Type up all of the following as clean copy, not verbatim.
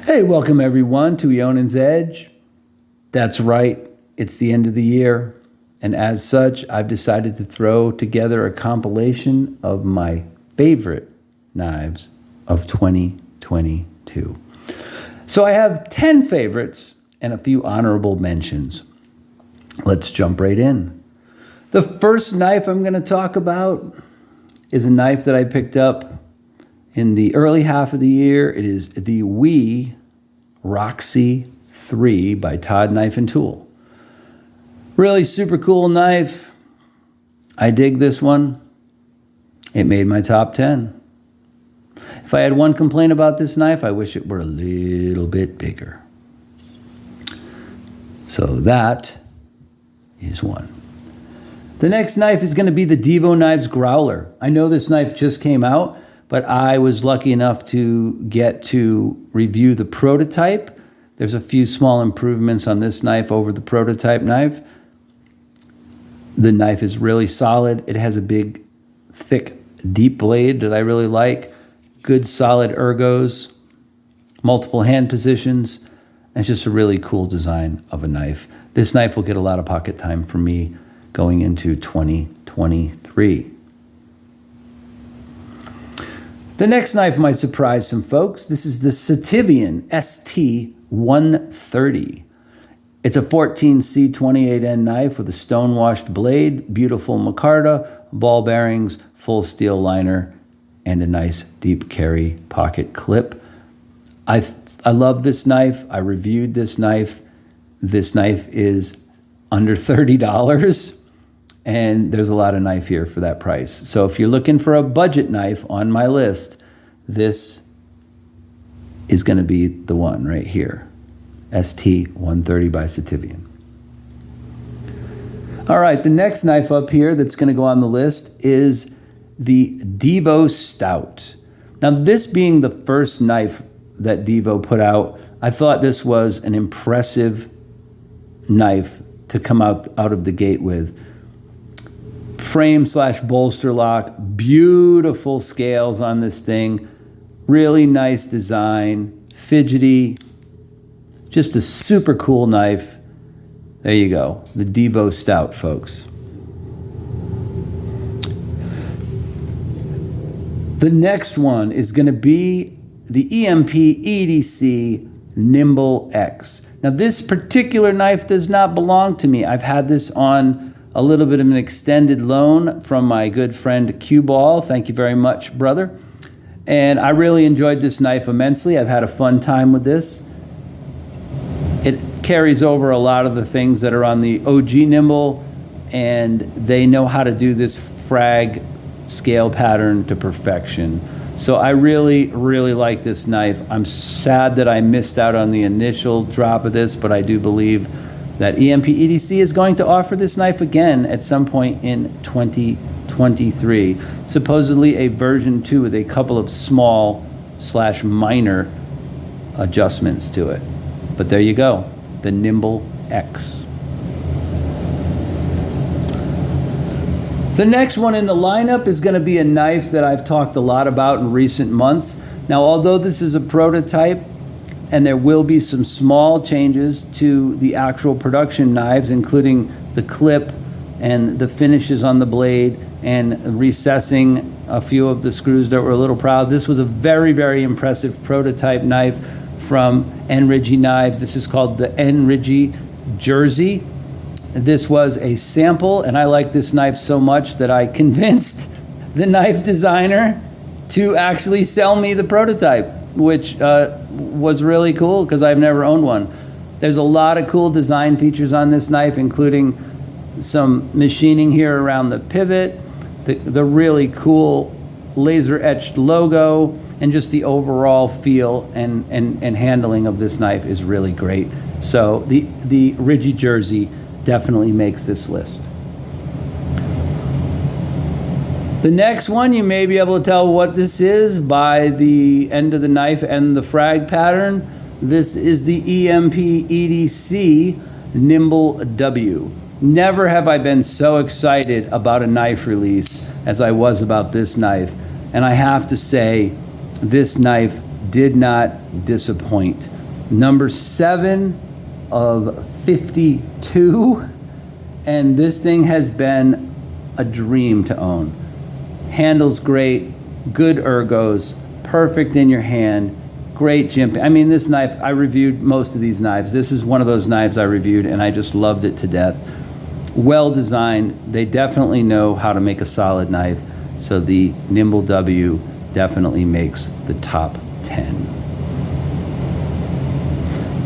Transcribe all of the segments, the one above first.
Hey, welcome everyone to Eonan's Edge. That's right, it's the end of the year, and as such, I've decided to throw together a compilation of my favorite knives of 2022. So I have 10 favorites and a few honorable mentions. Let's jump right in. The first knife I'm going to talk about is a knife that I picked up in the early half of the year. It is the WE Roxy 3 by Todd Knife and Tool. Really super cool knife. I dig this one. It made my top 10. If I had one complaint about this knife, I wish it were a little bit bigger. So that is one. The next knife is going to be the Devo Knives Growler. I know this knife just came out, but I was lucky enough to get to review the prototype. There's a few small improvements on this knife over the prototype knife. The knife is really solid. It has a big, thick, deep blade that I really like. Good, solid ergos, multiple hand positions, and it's just a really cool design of a knife. This knife will get a lot of pocket time for me going into 2023. The next knife might surprise some folks. This is the Sativian ST-130. It's a 14C28N knife with a stone-washed blade, beautiful micarta, ball bearings, full steel liner, and a nice deep carry pocket clip. I love this knife. I reviewed this knife. This knife is under $30. And there's a lot of knife here for that price. So if you're looking for a budget knife on my list, this is going to be the one right here. ST-130 by Sativian. All right, the next knife up here that's going to go on the list is the Devo Stout. Now, this being the first knife that Devo put out, I thought this was an impressive knife to come out of the gate with. Frame/bolster lock, beautiful scales on this thing, really nice design, fidgety, just a super cool knife. There you go, the Devo Stout, folks. The next one is going to be the EMP EDC Nimble X. Now, this particular knife does not belong to me. I've had this on a little bit of an extended loan from my good friend Cue Ball. Thank you very much, brother. And I really enjoyed this knife immensely. I've had a fun time with this. It carries over a lot of the things that are on the OG Nimble, and they know how to do this frag scale pattern to perfection. So I really, really like this knife. I'm sad that I missed out on the initial drop of this, but I do believe that EMP EDC is going to offer this knife again at some point in 2023. Supposedly a version 2 with a couple of small/minor adjustments to it. But there you go, the Nimble X. The next one in the lineup is going to be a knife that I've talked a lot about in recent months. Now, although this is a prototype, and there will be some small changes to the actual production knives, including the clip and the finishes on the blade and recessing a few of the screws that were a little proud. This was a very, very impressive prototype knife from NRidgy Knives. This is called the NRidgy Jersey. This was a sample, and I like this knife so much that I convinced the knife designer to actually sell me the prototype, which was really cool because I've never owned one. There's a lot of cool design features on this knife, including some machining here around the pivot, the really cool laser etched logo, and just the overall feel and handling of this knife is really great. So the Ridgy Jersey definitely makes this list. The next one, you may be able to tell what this is by the end of the knife and the frag pattern. This is the EMP EDC Nimble W. Never have I been so excited about a knife release as I was about this knife. And I have to say, this knife did not disappoint. Number 7 of 52, and this thing has been a dream to own. Handles great, good ergos, perfect in your hand, great jimping. I mean, this knife, I reviewed most of these knives. This is one of those knives I reviewed, and I just loved it to death. Well designed. They definitely know how to make a solid knife, so the Nimble W definitely makes the top 10.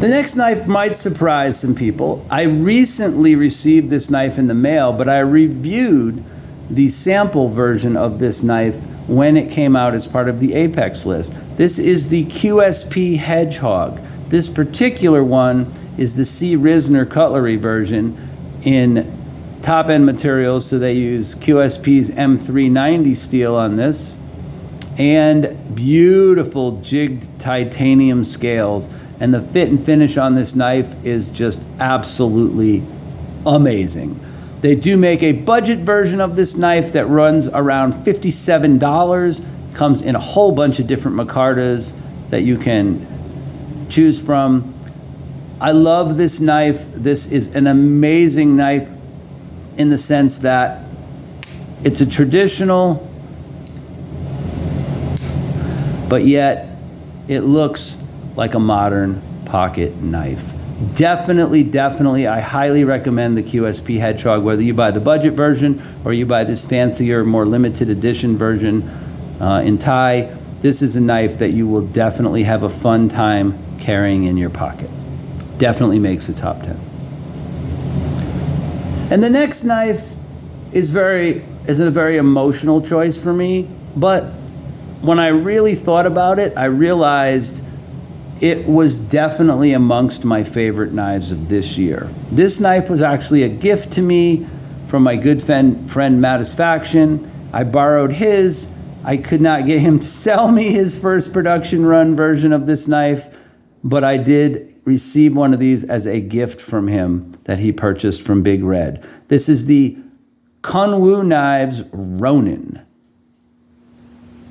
The next knife might surprise some people. I recently received this knife in the mail, but I reviewed the sample version of this knife when it came out as part of the Apex list. This is the QSP Hedgehog. This particular one is the C. Risner cutlery version in top-end materials, so they use QSP's M390 steel on this, and beautiful jigged titanium scales. And the fit and finish on this knife is just absolutely amazing. They do make a budget version of this knife that runs around $57. Comes in a whole bunch of different micartas that you can choose from. I love this knife. This is an amazing knife in the sense that it's a traditional, but yet it looks like a modern pocket knife. Definitely, I highly recommend the QSP Hedgehog, whether you buy the budget version or you buy this fancier, more limited edition version in Thai. This is a knife that you will definitely have a fun time carrying in your pocket. Definitely makes the top 10. And the next knife is a very emotional choice for me, but when I really thought about it, I realized it was definitely amongst my favorite knives of this year. This knife was actually a gift to me from my good friend Mattisfaction. I borrowed his. I could not get him to sell me his first production run version of this knife, but I did receive one of these as a gift from him that he purchased from Big Red. This is the Kunwu Knives Ronin.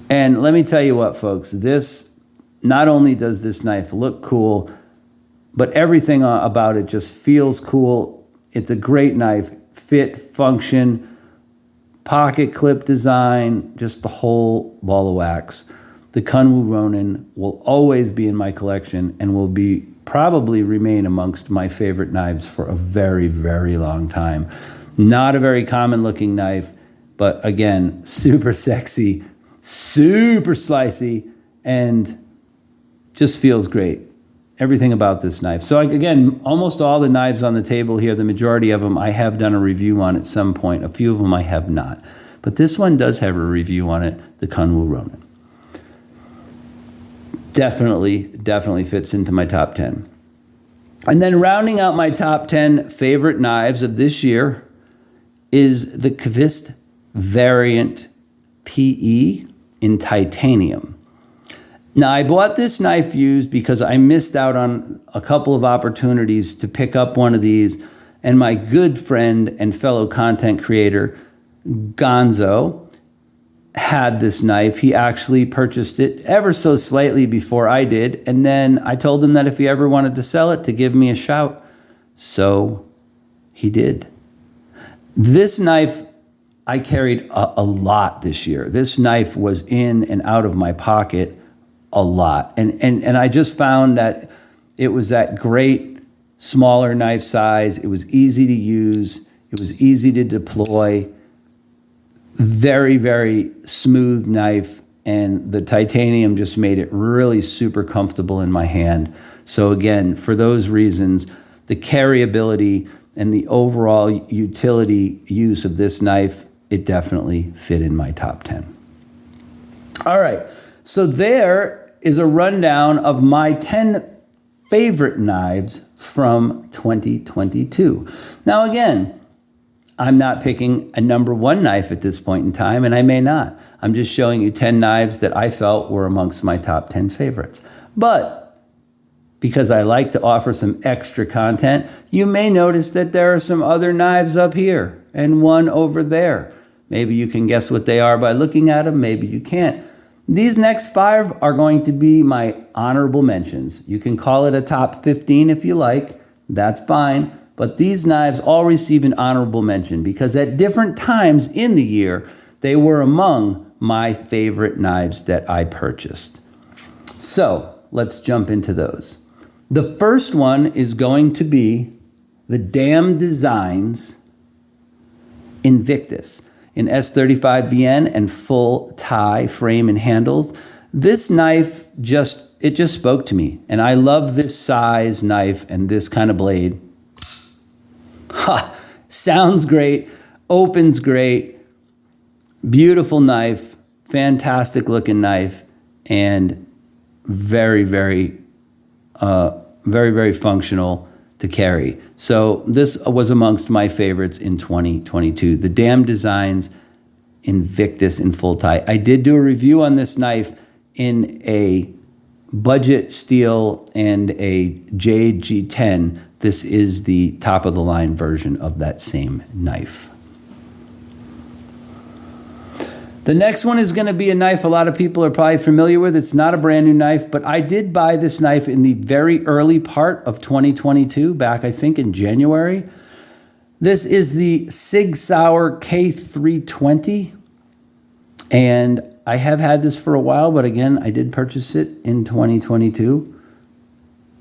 And let me tell you what, folks, not only does this knife look cool, but everything about it just feels cool. It's a great knife. Fit, function, pocket clip design, just the whole ball of wax. The Kunwu Ronin will always be in my collection and will probably remain amongst my favorite knives for a very, very long time. Not a very common looking knife, but again, super sexy, super slicey, and just feels great. Everything about this knife. So again, almost all the knives on the table here, the majority of them I have done a review on at some point. A few of them I have not. But this one does have a review on it, the Kunwu Ronin. Definitely fits into my top 10. And then rounding out my top 10 favorite knives of this year is the Kvist Variant PE in titanium. Now, I bought this knife used because I missed out on a couple of opportunities to pick up one of these, and my good friend and fellow content creator, Gonzo, had this knife. He actually purchased it ever so slightly before I did, and then I told him that if he ever wanted to sell it, to give me a shout. So he did. This knife I carried a lot this year. This knife was in and out of my pocket a lot. And I just found that it was that great smaller knife size. It was easy to use. It was easy to deploy. Very, very smooth knife. And the titanium just made it really super comfortable in my hand. So again, for those reasons, the carryability and the overall utility use of this knife, it definitely fit in my top 10. All right. So there is a rundown of my 10 favorite knives from 2022. Now, again, I'm not picking a number one knife at this point in time, and I may not. I'm just showing you 10 knives that I felt were amongst my top 10 favorites. But because I like to offer some extra content, you may notice that there are some other knives up here and one over there. Maybe you can guess what they are by looking at them. Maybe you can't. These next 5 are going to be my honorable mentions. You can call it a top 15 if you like, that's fine. But these knives all receive an honorable mention because at different times in the year, they were among my favorite knives that I purchased. So let's jump into those. The first one is going to be the Dam Designs Invictus in S35 VN and full tie frame and handles. This knife just spoke to me, and I love this size knife and this kind of blade. Ha! Sounds great, opens great, beautiful knife, fantastic looking knife, and very, very functional to carry. So this was amongst my favorites in 2022. The Dam Designs Invictus in full tie. I did do a review on this knife in a budget steel and a Jade G10. This is the top of the line version of that same knife. The next one is going to be a knife a lot of people are probably familiar with. It's not a brand new knife, but I did buy this knife in the very early part of 2022, back I think in January. This is the Sig Sauer K320, and I have had this for a while, but again, I did purchase it in 2022.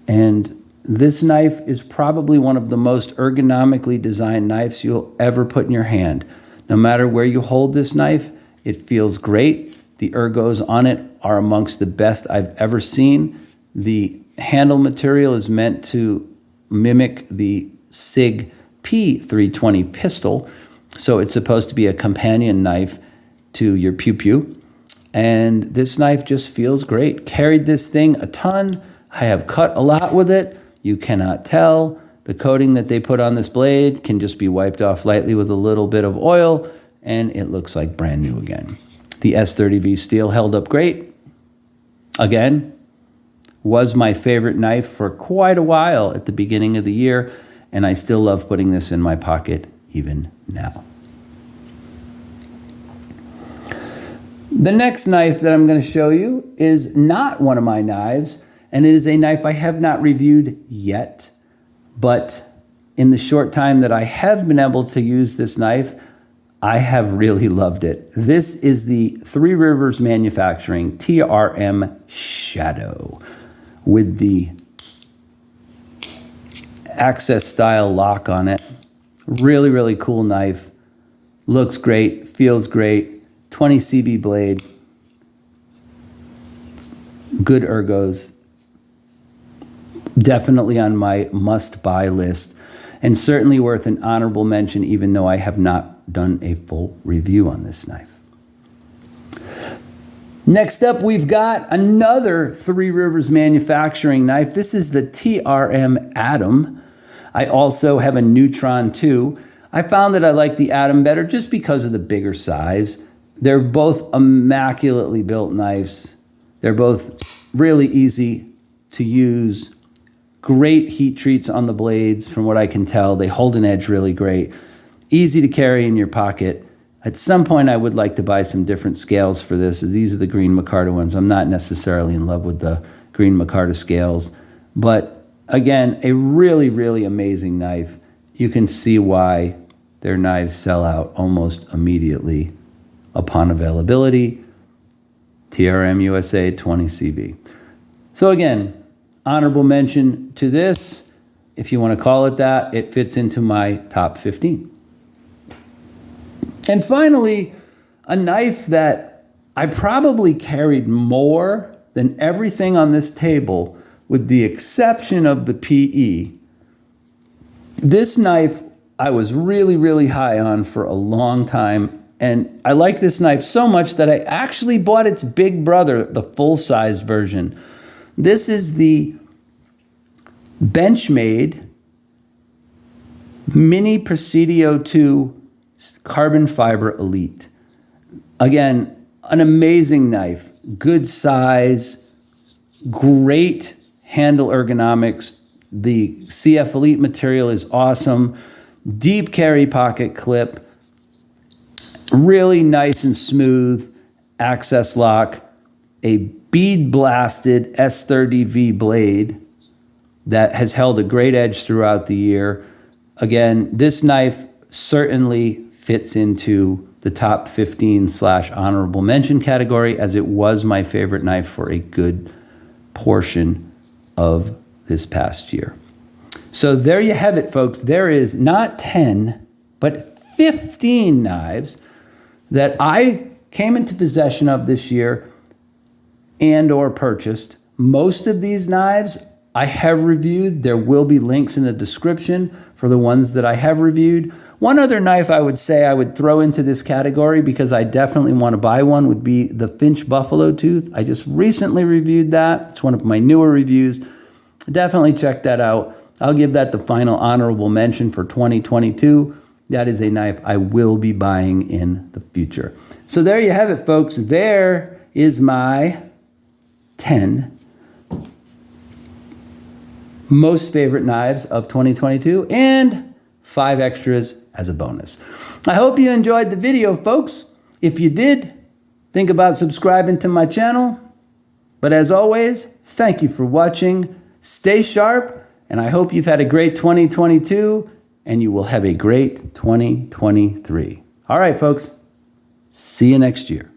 And this knife is probably one of the most ergonomically designed knives you'll ever put in your hand. No matter where you hold this knife, it feels great. The ergos on it are amongst the best I've ever seen. The handle material is meant to mimic the Sig P320 pistol. So it's supposed to be a companion knife to your Pew Pew. And this knife just feels great. Carried this thing a ton. I have cut a lot with it. You cannot tell. The coating that they put on this blade can just be wiped off lightly with a little bit of oil, and it looks like brand new again. The S30V steel held up great. Again, was my favorite knife for quite a while at the beginning of the year, and I still love putting this in my pocket even now. The next knife that I'm going to show you is not one of my knives, and it is a knife I have not reviewed yet, but in the short time that I have been able to use this knife, I have really loved it. This is the Three Rivers Manufacturing TRM Shadow with the access style lock on it. Really, really cool knife. Looks great, feels great. 20 CV blade. Good ergos. Definitely on my must-buy list, and certainly worth an honorable mention, even though I have not done a full review on this knife. Next up, we've got another Three Rivers Manufacturing knife. This is the TRM Atom. I also have a Neutron too. I found that I like the Atom better just because of the bigger size. They're both immaculately built knives. They're both really easy to use. Great heat treats on the blades from what I can tell. They hold an edge really great. Easy to carry in your pocket. At some point, I would like to buy some different scales for this, as these are the Green Micarta ones. I'm not necessarily in love with the Green Micarta scales. But again, a really, really amazing knife. You can see why their knives sell out almost immediately upon availability. TRM USA 20 CV. So again, honorable mention to this. If you want to call it that, it fits into my top 15. And finally, a knife that I probably carried more than everything on this table, with the exception of the PE. This knife I was really, really high on for a long time, and I liked this knife so much that I actually bought its big brother, the full-sized version. This is the Benchmade Mini Presidio 2 Carbon Fiber Elite. Again, an amazing knife, good size, great handle ergonomics. The CF Elite material is awesome. Deep carry pocket clip, really nice and smooth access lock. a bead blasted S30V blade that has held a great edge throughout the year. Again, this knife certainly fits into the top 15/honorable mention category, as it was my favorite knife for a good portion of this past year. So there you have it, folks. There is not 10, but 15 knives that I came into possession of this year and or purchased. Most of these knives I have reviewed. There will be links in the description for the ones that I have reviewed. One other knife I would say I would throw into this category, because I definitely want to buy one, would be the Finch Buffalo Tooth. I just recently reviewed that. It's one of my newer reviews. Definitely check that out. I'll give that the final honorable mention for 2022. That is a knife I will be buying in the future. So there you have it, folks. There is my 10 most favorite knives of 2022 and 5 extras as a bonus. I hope you enjoyed the video, folks. If you did, think about subscribing to my channel. But as always, thank you for watching. Stay sharp, and I hope you've had a great 2022 and you will have a great 2023. All right, folks. See you next year.